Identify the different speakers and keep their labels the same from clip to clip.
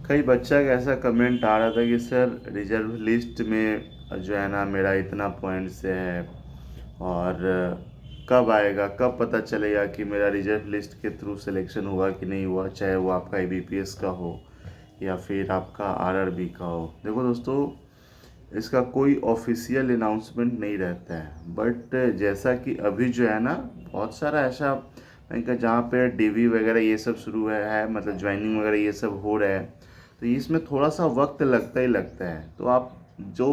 Speaker 1: कई बच्चा का ऐसा कमेंट आ रहा था कि सर रिजर्व लिस्ट में जो है ना मेरा इतना पॉइंट से है, और कब आएगा, कब पता चलेगा कि मेरा रिजर्व लिस्ट के थ्रू सिलेक्शन हुआ कि नहीं हुआ, चाहे वो आपका आईबीपीएस का हो या फिर आपका आरआरबी का हो। देखो दोस्तों, इसका कोई ऑफिशियल अनाउंसमेंट नहीं रहता है, बट जैसा कि अभी जो है ना बहुत सारा ऐसा बैंक है जहाँ पे डीवी वगैरह ये सब शुरू है, मतलब ज्वाइनिंग वगैरह ये सब हो रहा है, तो इसमें थोड़ा सा वक्त लगता ही लगता है। तो आप जो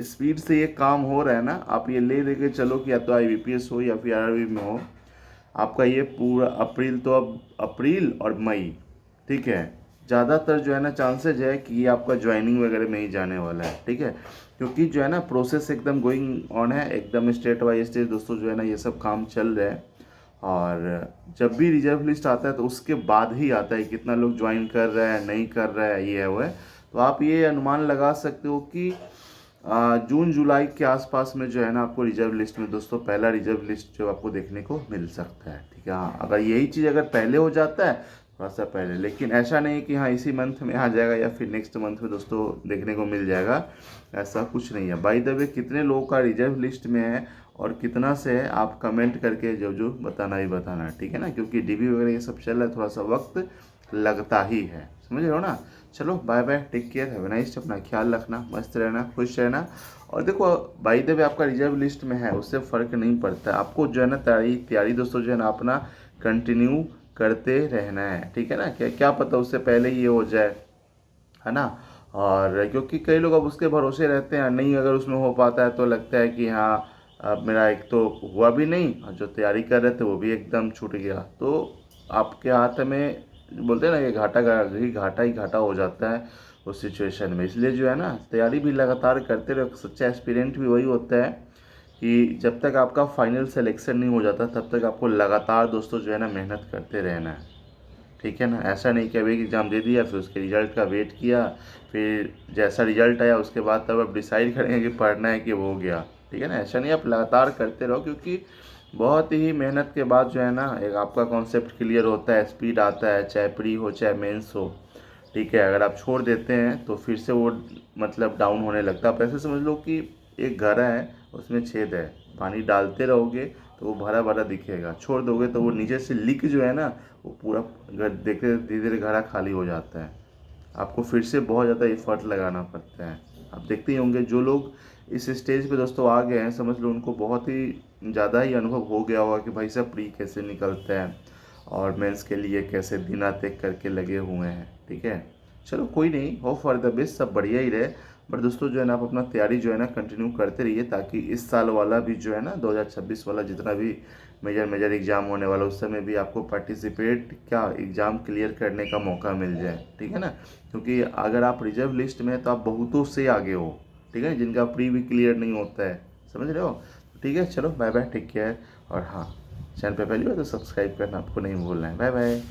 Speaker 1: स्पीड से ये काम हो रहा है ना, आप ये ले के चलो कि या तो आईबीपीएस हो या फिर आरआरबी में हो, आपका ये पूरा अप्रैल, तो अब अप्रैल और मई, ठीक है, ज़्यादातर जो है ना चांसेज है कि ये आपका ज्वाइनिंग वगैरह में ही जाने वाला है, ठीक है। क्योंकि जो है ना प्रोसेस एकदम गोइंग ऑन है, एकदम स्टेट बाई स्टेट दोस्तों जो है ना ये सब काम चल रहा है। और जब भी रिजर्व लिस्ट आता है तो उसके बाद ही आता है कितना लोग ज्वाइन कर रहे हैं, नहीं कर रहा है, ये है वो है। तो आप ये अनुमान लगा सकते हो कि जून जुलाई के आसपास में जो है ना आपको रिजर्व लिस्ट में दोस्तों पहला रिजर्व लिस्ट जो आपको देखने को मिल सकता है, ठीक है। हाँ, अगर यही चीज़ अगर पहले हो जाता है थोड़ा सा पहले, लेकिन ऐसा नहीं कि हाँ इसी मंथ में आ जाएगा या फिर नेक्स्ट मंथ में दोस्तों देखने को मिल जाएगा, ऐसा कुछ नहीं है। बाय द वे, कितने लोगों का रिजर्व लिस्ट में है और कितना से है, आप कमेंट करके जो बताना ही बताना, ठीक है ना, क्योंकि डीबी वगैरह ये सब चल रहा है, थोड़ा सा वक्त लगता ही है, समझ रहे हो ना। चलो bye bye, take care, have a nice day, अपना ख्याल रखना, मस्त रहना, खुश रहना। और देखो, बाई द वे आपका रिजर्व लिस्ट में है उससे फ़र्क नहीं पड़ता, आपको जो है ना तैयारी तैयारी दोस्तों जो है ना अपना कंटिन्यू करते रहना है, ठीक है ना। क्या क्या पता उससे पहले ही ये हो जाए, है ना। और क्योंकि कई लोग अब उसके भरोसे रहते हैं, नहीं अगर उसमें हो पाता है तो लगता है कि हाँ अब मेरा एक तो हुआ भी नहीं और जो तैयारी कर रहे थे वो भी एकदम छूट गया। तो आपके हाथ में बोलते हैं ना कि घाटा ही घाटा हो जाता है उस सिचुएशन में। इसलिए जो है ना तैयारी भी लगातार करते रहो। सच्चा एक्सपीरियंस भी वही होता है कि जब तक आपका फाइनल सिलेक्शन नहीं हो जाता तब तक आपको लगातार दोस्तों जो है ना मेहनत करते रहना है, ठीक है ना। ऐसा नहीं कि अभी एग्ज़ाम दे दिया फिर उसके रिज़ल्ट का वेट किया, फिर जैसा रिज़ल्ट आया उसके बाद तब आप डिसाइड करेंगे कि पढ़ना है कि वो हो गया, ठीक है ना। ऐसा नहीं, आप लगातार करते रहो, क्योंकि बहुत ही मेहनत के बाद जो है ना एक आपका कॉन्सेप्ट क्लियर होता है, स्पीड आता है, चाहे प्री हो चाहे मेंस हो, ठीक है। अगर आप छोड़ देते हैं तो फिर से वो मतलब डाउन होने लगता है। आप ऐसे समझ लो कि एक घड़ा है, उसमें छेद है, पानी डालते रहोगे तो वो भरा भरा दिखेगा, छोड़ दोगे तो वो नीचे से लीक जो है ना वो पूरा घर देखते धीरे धीरे घड़ा खाली हो जाता है। आपको फिर से बहुत ज़्यादा एफर्ट लगाना पड़ता है। आप देखते ही होंगे जो लोग इस स्टेज पे दोस्तों आ गए हैं, समझ लो उनको बहुत ही ज़्यादा ही अनुभव हो गया होगा कि भाई साहब प्री कैसे निकलता है और मेंस के लिए कैसे दिन रात एक करके लगे हुए हैं, ठीक है। चलो कोई नहीं, होप फॉर द बेस्ट, सब बढ़िया ही रहे। बट दोस्तों जो है ना आप अपना तैयारी जो है ना कंटिन्यू करते रहिए, ताकि इस साल वाला भी जो है ना 2026 वाला जितना भी मेजर मेजर एग्ज़ाम होने वाला उस समय भी आपको पार्टिसिपेट क्या एग्ज़ाम क्लियर करने का मौका मिल जाए, ठीक है ना। क्योंकि अगर आप रिजर्व लिस्ट में हैं तो आप बहुतों से आगे हो, ठीक है, जिनका प्री भी क्लियर नहीं होता है, समझ रहे हो। ठीक है, चलो बाय बाय, टेक केयर। और हाँ, चैनल पे पहली बार तो सब्सक्राइब करना आपको नहीं भूलना है। Bye bye.